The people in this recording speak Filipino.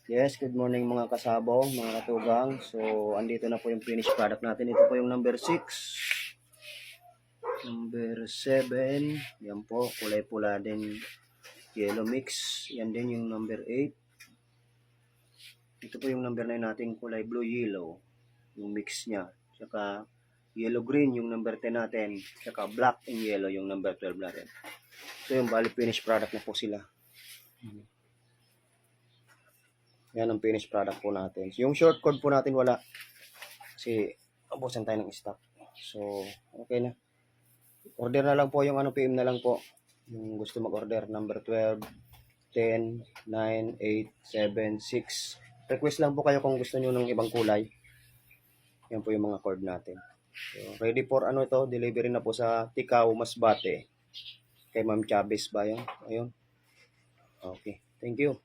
Yes, good morning mga kasabong, mga katugang. So, andito na po yung finished product natin. Ito po yung number 6. Number 7. Yan po, kulay pula din. Yellow mix. Yan din yung number 8. Ito po yung number 9 natin, kulay blue-yellow. Yung mix niya. Tsaka yellow-green yung number 10 natin. Tsaka black and yellow yung number 12 natin. So, yung bali finished product na po sila. Yan ang finished product po natin. Yung short code po natin wala. Kasi abusan tayo ng stock. So, okay na. Order na lang po yung PM na lang po. Yung gusto mag-order, number 12, 10, 9, 8, 7, 6. Request lang po kayo kung gusto nyo ng ibang kulay. Yan po yung mga cord natin. So, ready for ito, delivery na po sa Tikaw, Masbate. Kay Ma'am Chavez ba yun? Ayun. Okay. Thank you.